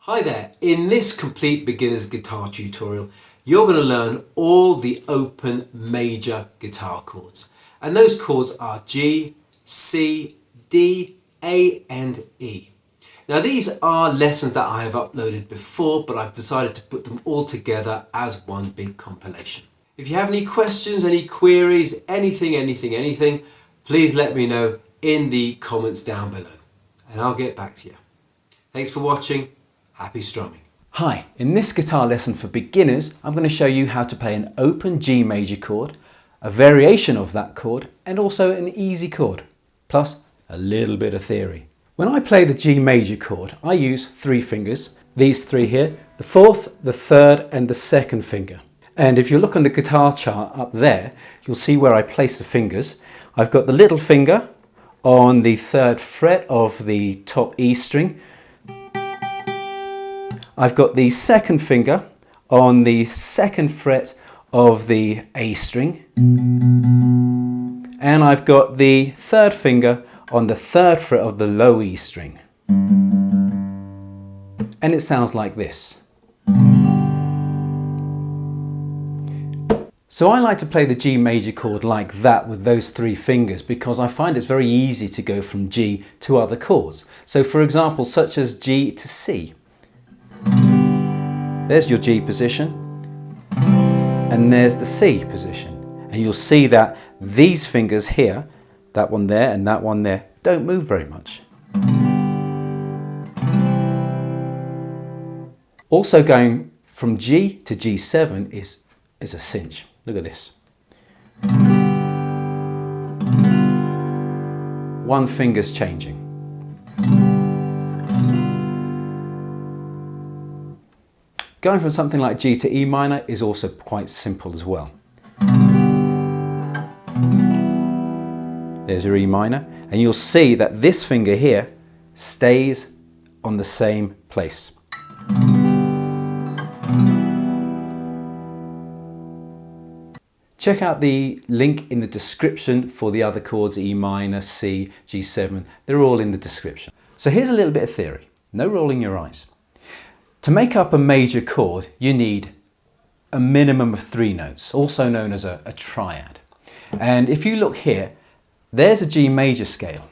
Hi there, in this complete beginner's guitar tutorial you're going to learn all the open major guitar chords, and those chords are G, C, D, A and E. Now these are lessons that I have uploaded before, but I've decided to put them all together as one big compilation. If you have any questions, any queries, anything, please let me know in the comments down below and I'll get back to you. Thanks for watching. Happy strumming. Hi, in this guitar lesson for beginners, I'm going to show you how to play an open G major chord, a variation of that chord, and also an easy chord, plus a little bit of theory. When I play the G major chord, I use three fingers, these three here, the fourth, the third, and the second finger. And if you look on the guitar chart up there, you'll see where I place the fingers. I've got the little finger on the third fret of the top E string. I've got the second finger on the second fret of the A string, and I've got the third finger on the third fret of the low E string, and it sounds like this. So I like to play the G major chord like that with those three fingers because I find it's very easy to go from G to other chords. So for example, such as G to C. There's your G position, and there's the C position. And you'll see that these fingers here, that one there and that one there, don't move very much. Also going from G to G7 is a cinch. Look at this. One finger's changing. Going from something like G to E minor is also quite simple as well. There's your E minor, and you'll see that this finger here stays on the same place. Check out the link in the description for the other chords, E minor, C, G7. They're all in the description. So here's a little bit of theory. No rolling your eyes. To make up a major chord, you need a minimum of 3 notes, also known as a triad. And if you look here, there's a G major scale.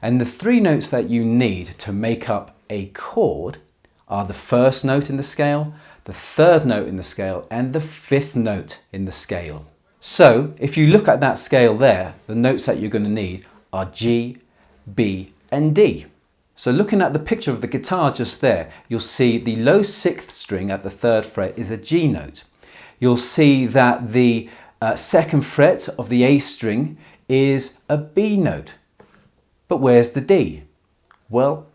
And the 3 notes that you need to make up a chord are the first note in the scale, the third note in the scale, and the fifth note in the scale. So if you look at that scale there, the notes that you're going to need are G, B, and D. So looking at the picture of the guitar just there, you'll see the low 6th string at the 3rd fret is a G note. You'll see that the 2nd fret of the A string is a B note. But where's the D? Well,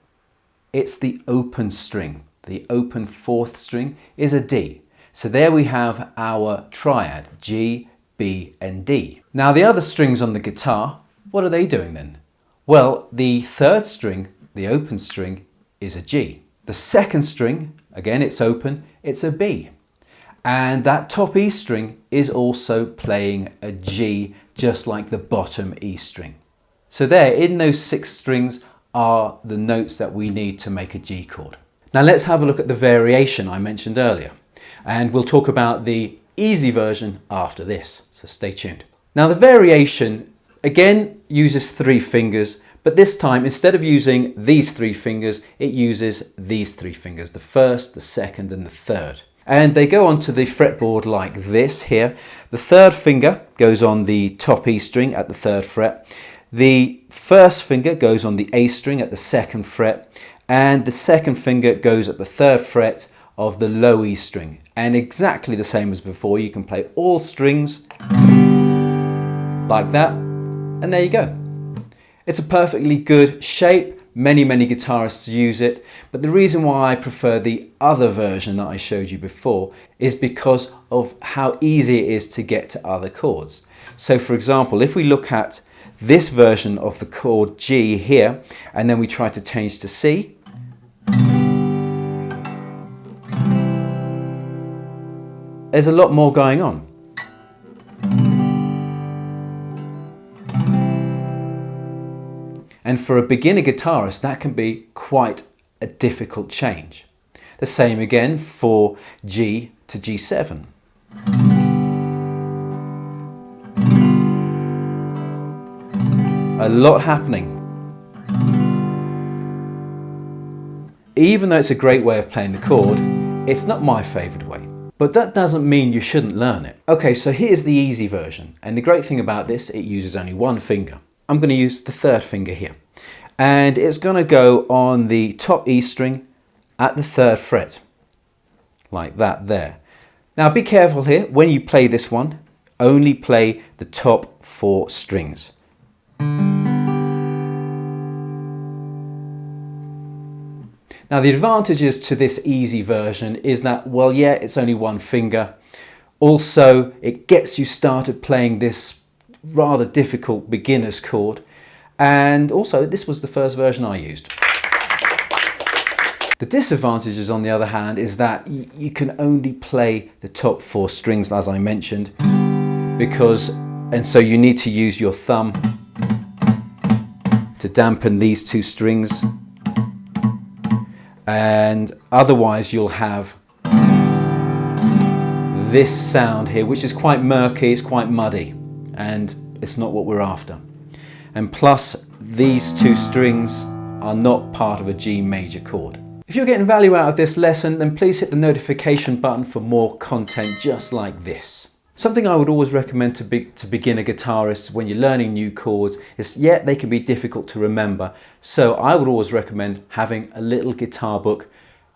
it's the open string. The open 4th string is a D. So there we have our triad, G, B and D. Now the other strings on the guitar, what are they doing then? Well, the 3rd string, the open string, is a G. The 2nd string, again it's open, it's a B. And that top E string is also playing a G, just like the bottom E string. So there, in those 6 strings are the notes that we need to make a G chord. Now let's have a look at the variation I mentioned earlier. And we'll talk about the easy version after this, so stay tuned. Now the variation, again, uses 3 fingers, but this time, instead of using these 3 fingers, it uses these 3 fingers, the 1st, the 2nd, and the 3rd. And they go onto the fretboard like this here. The 3rd finger goes on the top E string at the 3rd fret. The 1st finger goes on the A string at the 2nd fret. And the 2nd finger goes at the 3rd fret of the low E string. And exactly the same as before, you can play all strings like that. And there you go. It's a perfectly good shape. Many guitarists use it, but the reason why I prefer the other version that I showed you before is because of how easy it is to get to other chords. So for example, if we look at this version of the chord G here, and then we try to change to C, there's a lot more going on. And for a beginner guitarist, that can be quite a difficult change. The same again for G to G7. A lot happening. Even though it's a great way of playing the chord, it's not my favourite way. But that doesn't mean you shouldn't learn it. Okay, so here's the easy version. And the great thing about this, it uses only one finger. I'm going to use the third finger here. And it's going to go on the top E string at the third fret. Like that there. Now be careful here, when you play this one, only play the top 4 strings. Now the advantages to this easy version is that, well, yeah, it's only one finger. Also, it gets you started playing this rather difficult beginner's chord. And also, this was the first version I used. The disadvantages, on the other hand, is that you can only play the top 4 strings, as I mentioned, and so you need to use your thumb to dampen these 2 strings. And otherwise you'll have this sound here, which is quite murky, it's quite muddy, and it's not what we're after. And plus, these 2 strings are not part of a G major chord. If you're getting value out of this lesson, then please hit the notification button for more content just like this. Something I would always recommend to beginner guitarists when you're learning new chords is, yeah, they can be difficult to remember. So I would always recommend having a little guitar book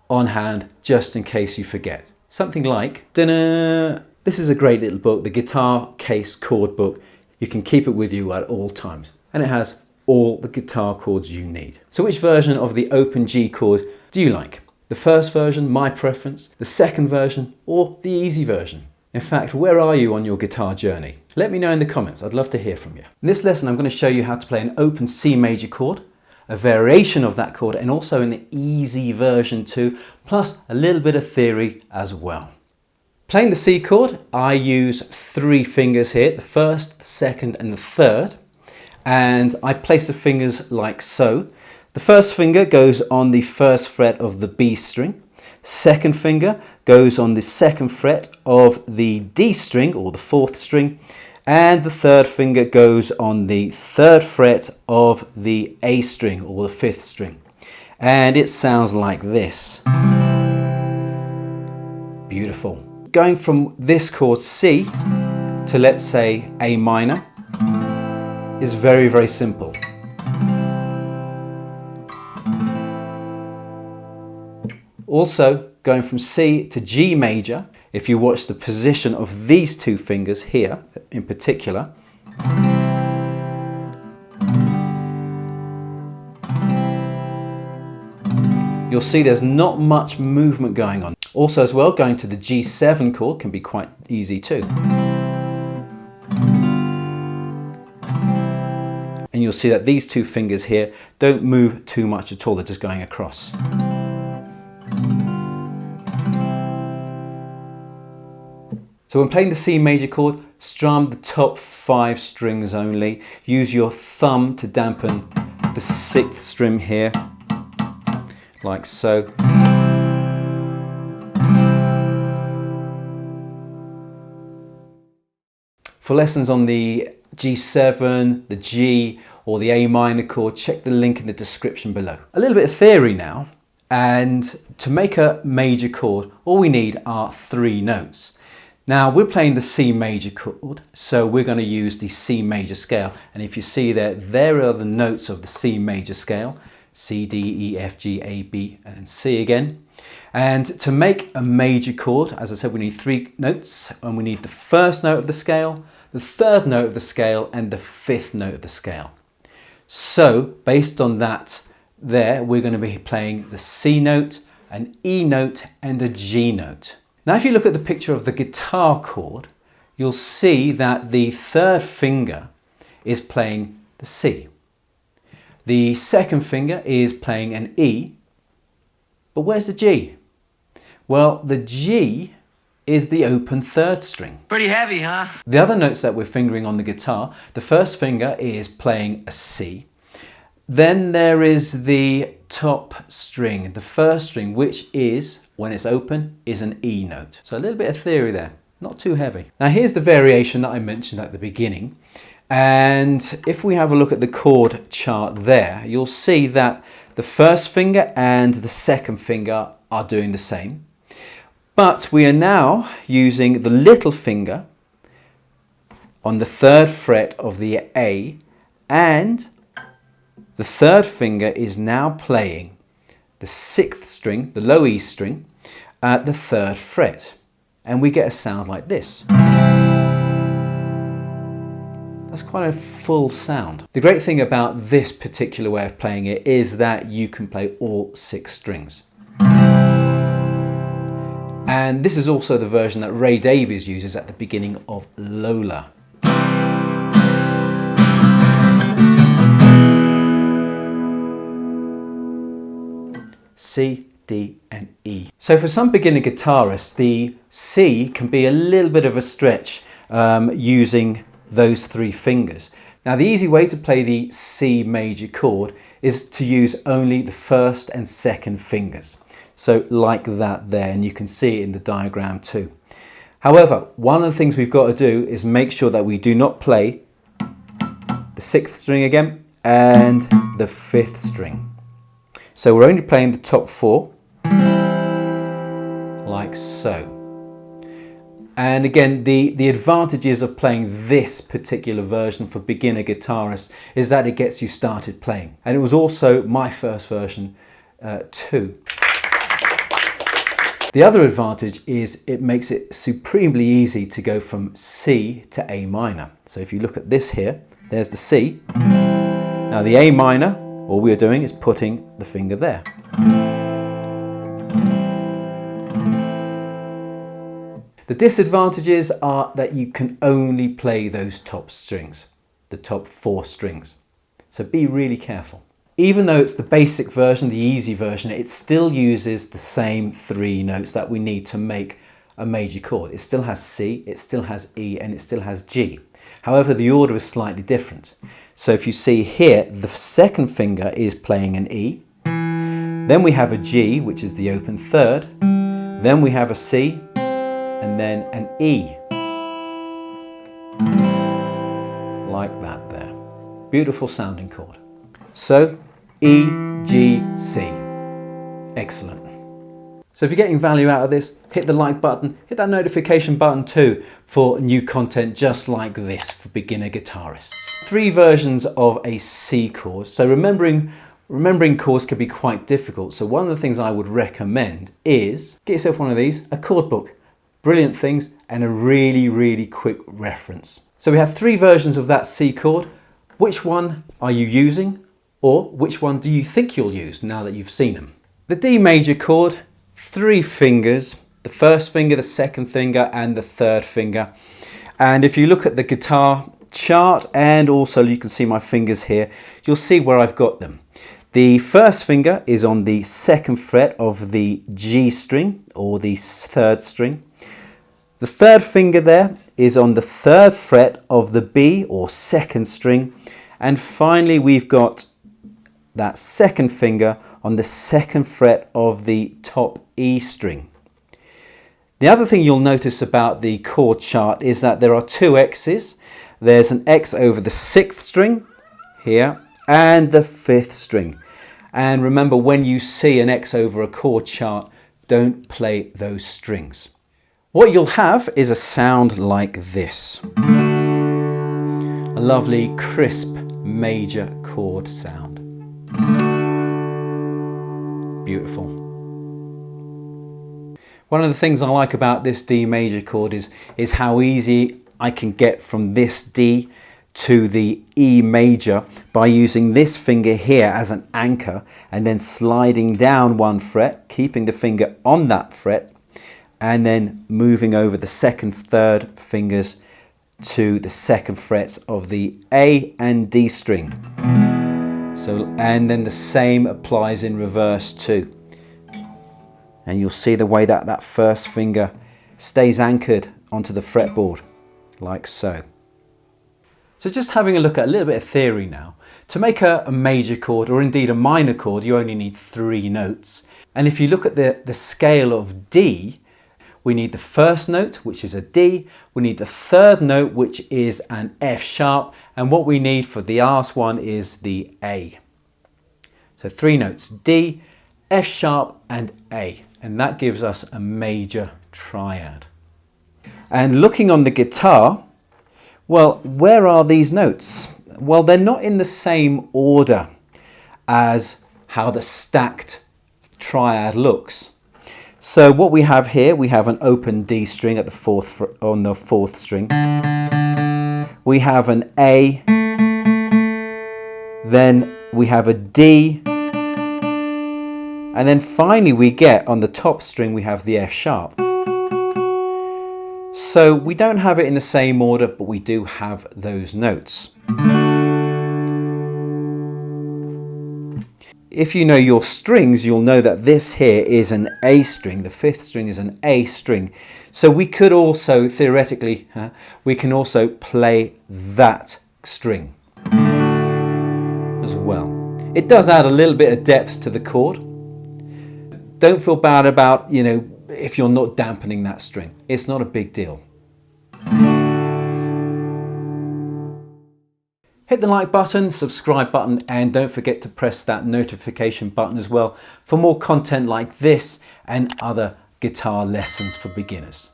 on hand just in case you forget. Something like, ta-da! This is a great little book, the Guitar Case Chord Book. You can keep it with you at all times. And it has all the guitar chords you need. So which version of the open G chord do you like? The first version, my preference, the second version, or the easy version? In fact, where are you on your guitar journey? Let me know in the comments, I'd love to hear from you. In this lesson, I'm going to show you how to play an open C major chord, a variation of that chord, and also an easy version too, plus a little bit of theory as well. Playing the C chord, I use 3 fingers here, the first, the second, and the third. And I place the fingers like so. The first finger goes on the first fret of the B string. Second finger goes on the second fret of the D string, or the 4th string, and the third finger goes on the 3rd fret of the A string, or the 5th string. And it sounds like this. Beautiful. Going from this chord C to, let's say, A minor is very, very simple. Also, going from C to G major, if you watch the position of these 2 fingers here in particular, you'll see there's not much movement going on. Also as well, going to the G7 chord can be quite easy too. And you'll see that these 2 fingers here don't move too much at all, they're just going across. So when playing the C major chord, strum the top 5 strings only. Use your thumb to dampen the 6th string here, like so. For lessons on the G7, the G, or the A minor chord, check the link in the description below. A little bit of theory now, and to make a major chord, all we need are 3 notes. Now we're playing the C major chord, so we're going to use the C major scale. And if you see there are the notes of the C major scale, C, D, E, F, G, A, B, and C again. And to make a major chord, as I said, we need 3 notes, and we need the first note of the scale, the 3rd note of the scale, and the 5th note of the scale. So based on that we're going to be playing the C note, an E note, and a G note. Now if you look at the picture of the guitar chord, you'll see that the 3rd finger is playing the C. The 2nd finger is playing an E, but where's the G? Well, the G is the open 3rd string. Pretty heavy, huh? The other notes that we're fingering on the guitar, the first finger is playing a C. Then there is the top string, the 1st string, which is when it's open is an E note. So a little bit of theory there, not too heavy. Now here's the variation that I mentioned at the beginning. And if we have a look at the chord chart there, you'll see that the first finger and the second finger are doing the same. But we are now using the little finger on the 3rd fret of the A, and the 3rd finger is now playing the 6th string, the low E string, at the 3rd fret. And we get a sound like this. That's quite a full sound. The great thing about this particular way of playing it is that you can play all 6 strings. And this is also the version that Ray Davies uses at the beginning of Lola. C, D and E. So for some beginner guitarists, the C can be a little bit of a stretch using those 3 fingers. Now the easy way to play the C major chord is to use only the 1st and 2nd fingers. So like that there, and you can see it in the diagram too. However, one of the things we've got to do is make sure that we do not play the 6th string again and the 5th string. So we're only playing the top 4, like so. And again, the advantages of playing this particular version for beginner guitarists is that it gets you started playing. And it was also my first version too. The other advantage is it makes it supremely easy to go from C to A minor. So if you look at this here, there's the C. Now the A minor, all we're doing is putting the finger there. The disadvantages are that you can only play those top strings, the top 4 strings. So be really careful. Even though it's the basic version, the easy version, it still uses the same 3 notes that we need to make a major chord. It still has C, it still has E, and it still has G. However, the order is slightly different. So if you see here, the 2nd finger is playing an E. Then we have a G, which is the open 3rd. Then we have a C, and then an E. Like that there. Beautiful sounding chord. So E, G, C. Excellent. So if you're getting value out of this, hit the like button, hit that notification button too for new content just like this for beginner guitarists. 3 versions of a C chord. So remembering chords can be quite difficult. So one of the things I would recommend is get yourself one of these, a chord book. Brilliant things and a really, really quick reference. So we have 3 versions of that C chord. Which one are you using? Or which one do you think you'll use now that you've seen them? The D major chord, 3 fingers, the 1st finger, the 2nd finger and the 3rd finger. And if you look at the guitar chart, and also you can see my fingers here, you'll see where I've got them. The 1st finger is on the 2nd fret of the G string or the 3rd string. The 3rd finger there is on the 3rd fret of the B or 2nd string. And finally we've got that 2nd finger on the 2nd fret of the top E string. The other thing you'll notice about the chord chart is that there are 2 X's. There's an X over the 6th string here and the 5th string. And remember, when you see an X over a chord chart, don't play those strings. What you'll have is a sound like this. A lovely, crisp, major chord sound. Beautiful. One of the things I like about this D major chord is how easy I can get from this D to the E major by using this finger here as an anchor and then sliding down 1 fret, keeping the finger on that fret, and then moving over the 2nd, 3rd fingers to the 2nd frets of the A and D string. So, and then the same applies in reverse too. And you'll see the way that that 1st finger stays anchored onto the fretboard, like so. So just having a look at a little bit of theory now. To make a major chord, or indeed a minor chord, you only need 3 notes. And if you look at the scale of D, we need the first note, which is a D. We need the third note, which is an F sharp. And what we need for the last one is the A. So 3 notes, D, F sharp and A. And that gives us a major triad. And looking on the guitar, well, where are these notes? Well, they're not in the same order as how the stacked triad looks. So what we have here, we have an open D string at the on the fourth string. We have an A, then we have a D, and then finally we get on the top string we have the F sharp. So we don't have it in the same order, but we do have those notes. If you know your strings, you'll know that this here is an A string. The fifth string is an A string. So we could also, theoretically, we can also play that string as well. It does add a little bit of depth to the chord. Don't feel bad about, if you're not dampening that string. It's not a big deal. Hit the like button, subscribe button, and don't forget to press that notification button as well for more content like this and other guitar lessons for beginners.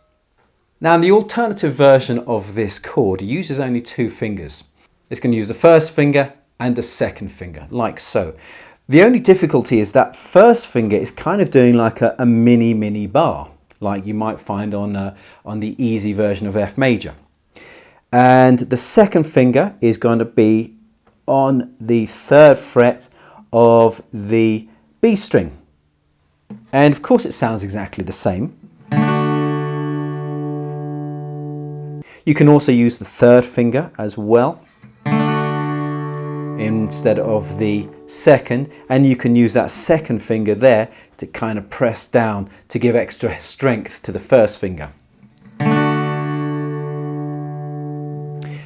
Now, the alternative version of this chord uses only 2 fingers. It's going to use the first finger and the second finger, like so. The only difficulty is that first finger is kind of doing like a mini bar, like you might find on the easy version of F major. And the second finger is going to be on the 3rd fret of the B string. And of course it sounds exactly the same. You can also use the 3rd finger as well instead of the second, and you can use that second finger there to kind of press down to give extra strength to the first finger.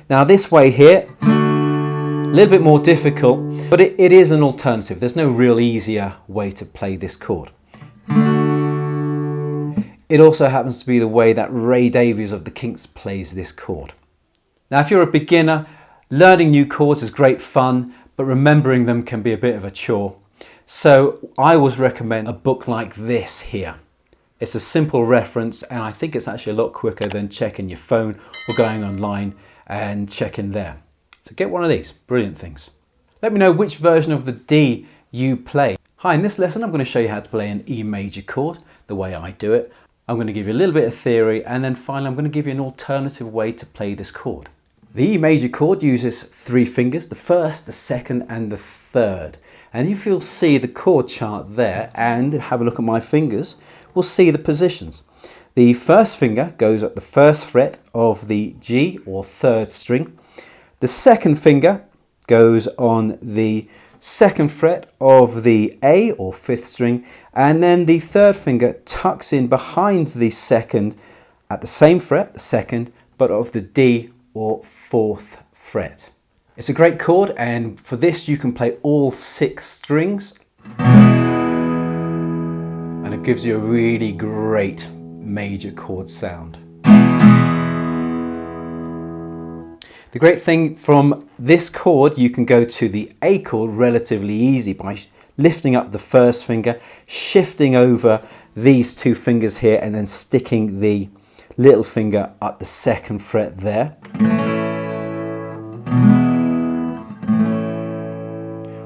Now this way here, a little bit more difficult, but it is an alternative. There's no real easier way to play this chord. It also happens to be the way that Ray Davies of the Kinks plays this chord. Now if you're a beginner, learning new chords is great fun, but remembering them can be a bit of a chore. So I always recommend a book like this here. It's a simple reference, and I think it's actually a lot quicker than checking your phone or going online and checking there. So get one of these, brilliant things. Let me know which version of the D you play. Hi, in this lesson I'm going to show you how to play an E major chord, the way I do it. I'm going to give you a little bit of theory, and then finally I'm going to give you an alternative way to play this chord. The E major chord uses 3 fingers, the first, the second and the third. And if you'll see the chord chart there and have a look at my fingers, we'll see the positions. The first finger goes at the 1st fret of the G or 3rd string. The second finger goes on the 2nd fret of the A or 5th string, and then the 3rd finger tucks in behind the 2nd at the same fret, the 2nd, but of the D or 4th fret. It's a great chord, and for this you can play all 6 strings, and it gives you a really great major chord sound. The great thing from this chord, you can go to the A chord relatively easy by lifting up the 1st finger, shifting over these 2 fingers here, and then sticking the little finger at the 2nd fret there.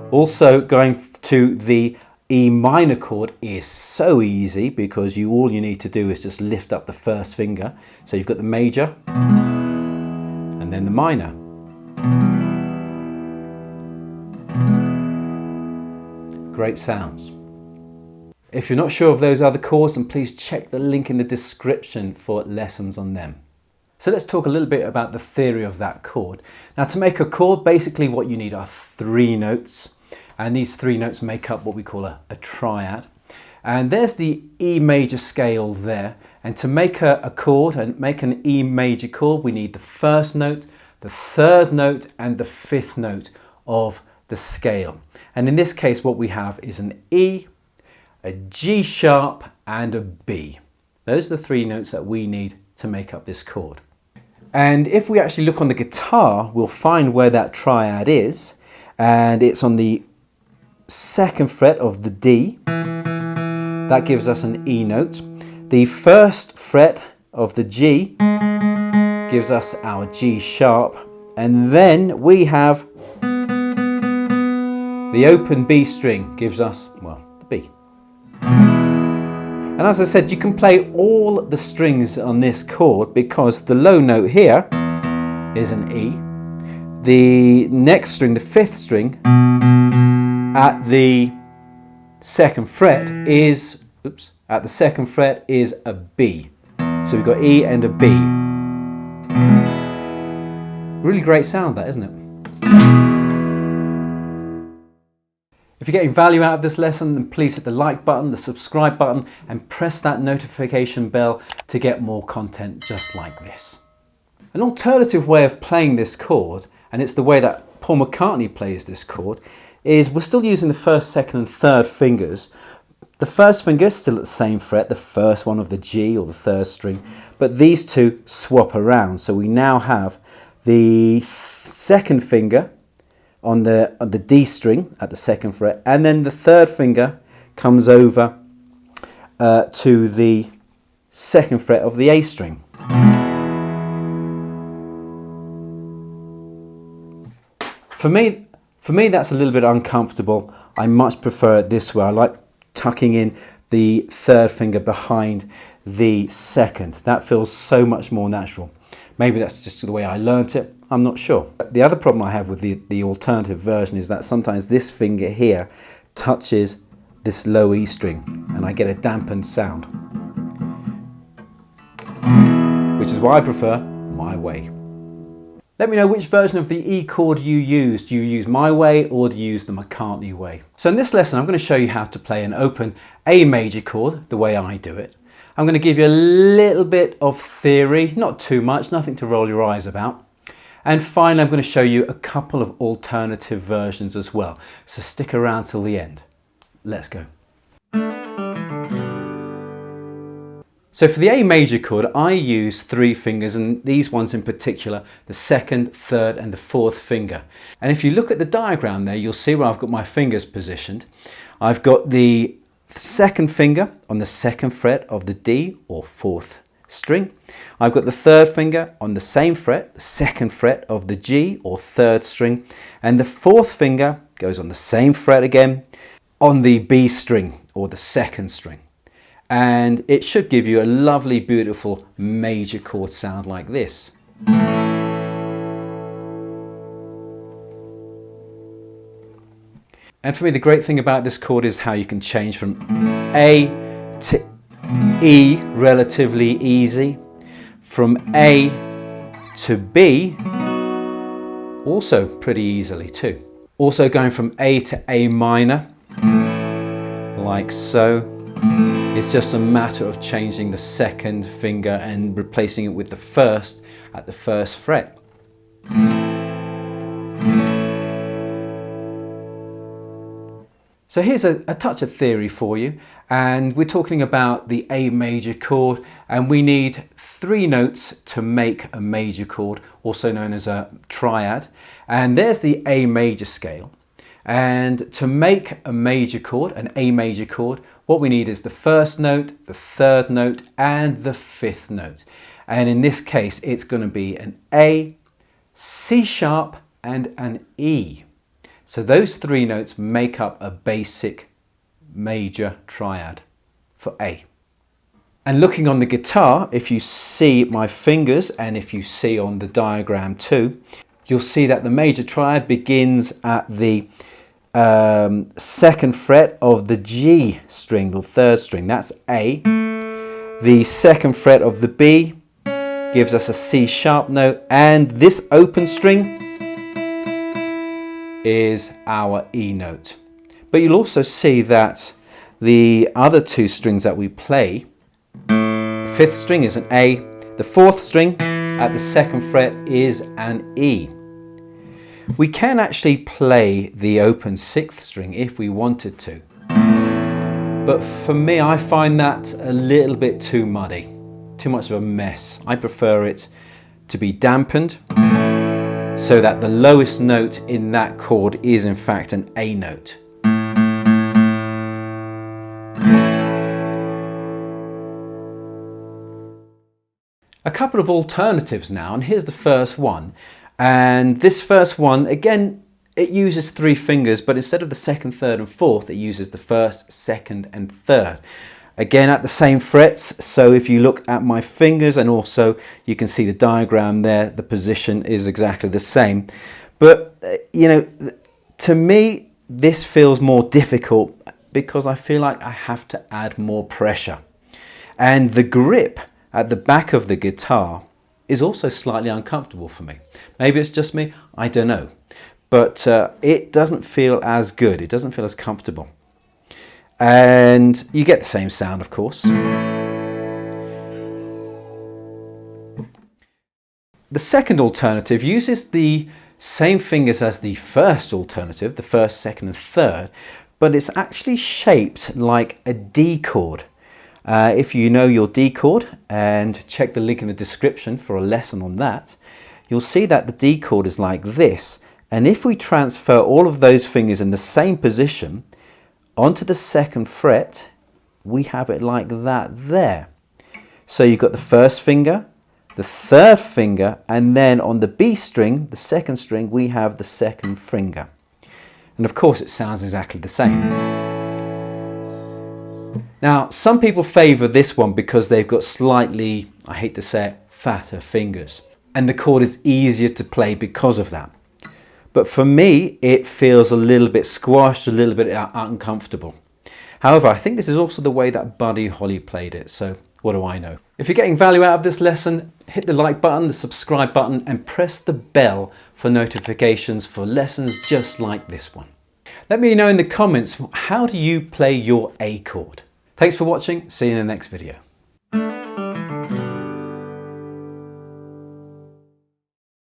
Also, going to the E minor chord is so easy because all you need to do is just lift up the 1st finger. So you've got the major and then the minor. Great sounds. If you're not sure of those other chords, then please check the link in the description for lessons on them. So let's talk a little bit about the theory of that chord. Now, to make a chord, basically what you need are 3 notes. And these 3 notes make up what we call a triad. And there's the E major scale there. And to make a chord and make an E major chord, we need the 1st note, the 3rd note, and the 5th note of the scale. And in this case, what we have is an E, a G sharp and a B. Those are the three notes that we need to make up this chord. And if we actually look on the guitar, we'll find where that triad is, and it's on the 2nd fret of the D. That gives us an E note. The 1st fret of the G gives us our G sharp, and then we have the open B string gives us, well, the B. And as I said, you can play all the strings on this chord because the low note here is an E. The next string, the 5th string, at the 2nd fret is, at the 2nd fret is a B. So we've got E and a B. Really great sound that, isn't it? If you're getting value out of this lesson, then please hit the like button, the subscribe button, and press that notification bell to get more content just like this. An alternative way of playing this chord, and it's the way that Paul McCartney plays this chord, is we're still using the 1st, 2nd and 3rd fingers. The 1st finger is still at the same fret, the 1st one of the G or the 3rd string, but these two swap around. So we now have the 2nd finger on the D string at the 2nd fret, and then the 3rd finger comes over to the 2nd fret of the A string. For me that's a little bit uncomfortable. I much prefer it this way. I like tucking in the 3rd finger behind the 2nd. That feels so much more natural. Maybe that's just the way I learnt it, I'm not sure. The other problem I have with the alternative version is that sometimes this finger here touches this low E string and I get a dampened sound, which is why I prefer my way. Let me know which version of the E chord you use. Do you use my way or do you use the McCartney way? So in this lesson I'm going to show you how to play an open A major chord the way I do it. I'm going to give you a little bit of theory, not too much, nothing to roll your eyes about. And finally I'm going to show you a couple of alternative versions as well. So stick around till the end. Let's go. So for the A major chord, I use 3 fingers, and these ones in particular, the 2nd, 3rd and the 4th finger. And if you look at the diagram there, you'll see where I've got my fingers positioned. I've got the 2nd finger on the 2nd fret of the D or 4th string. I've got the 3rd finger on the same fret, the 2nd fret of the G or 3rd string, and the 4th finger goes on the same fret again on the B string or the 2nd string. And it should give you a lovely, beautiful major chord sound like this. And for me, the great thing about this chord is how you can change from A to E relatively easy, from A to B also pretty easily too. Also going from A to A minor, like so. It's just a matter of changing the 2nd finger and replacing it with the 1st at the 1st fret. So here's a touch of theory for you, and we're talking about the A major chord, and we need 3 notes to make a major chord, also known as a triad. And there's the A major scale. And to make a major chord, an A major chord, what we need is the 1st note, the 3rd note and the 5th note. And in this case it's going to be an A, C sharp and an E. So those 3 notes make up a basic major triad for A. And looking on the guitar, if you see my fingers and if you see on the diagram too, you'll see that the major triad begins at the 2nd fret of the G string, the 3rd string, that's A. The 2nd fret of the B gives us a C sharp note, and this open string is our E note. But you'll also see that the other 2 strings that we play, the 5th string is an A, the 4th string at the 2nd fret is an E. We can actually play the open 6th string if we wanted to. But for me, I find that a little bit too muddy, too much of a mess. I prefer it to be dampened so that the lowest note in that chord is in fact an A note. A couple of alternatives now, and here's the first one. And this first one, again, it uses 3 fingers, but instead of the 2nd, 3rd and 4th, it uses the 1st, 2nd and 3rd. Again, at the same frets, so if you look at my fingers, and also you can see the diagram there, the position is exactly the same. But, you know, to me, this feels more difficult because I feel like I have to add more pressure. And the grip at the back of the guitar is also slightly uncomfortable for me. Maybe it's just me, I don't know. But it doesn't feel as good, it doesn't feel as comfortable. And you get the same sound, of course. The second alternative uses the same fingers as the first alternative, the 1st, 2nd and 3rd, but it's actually shaped like a D chord. If you know your D chord, and check the link in the description for a lesson on that, you'll see that the D chord is like this. And if we transfer all of those fingers in the same position onto the 2nd fret, we have it like that there. So you've got the 1st finger, the 3rd finger, and then on the B string, the 2nd string, we have the 2nd finger. And of course it sounds exactly the same. Now, some people favour this one because they've got slightly, I hate to say it, fatter fingers. And the chord is easier to play because of that. But for me, it feels a little bit squashed, a little bit uncomfortable. However, I think this is also the way that Buddy Holly played it, so what do I know? If you're getting value out of this lesson, hit the like button, the subscribe button, and press the bell for notifications for lessons just like this one. Let me know in the comments, how do you play your A chord? Thanks for watching, see you in the next video.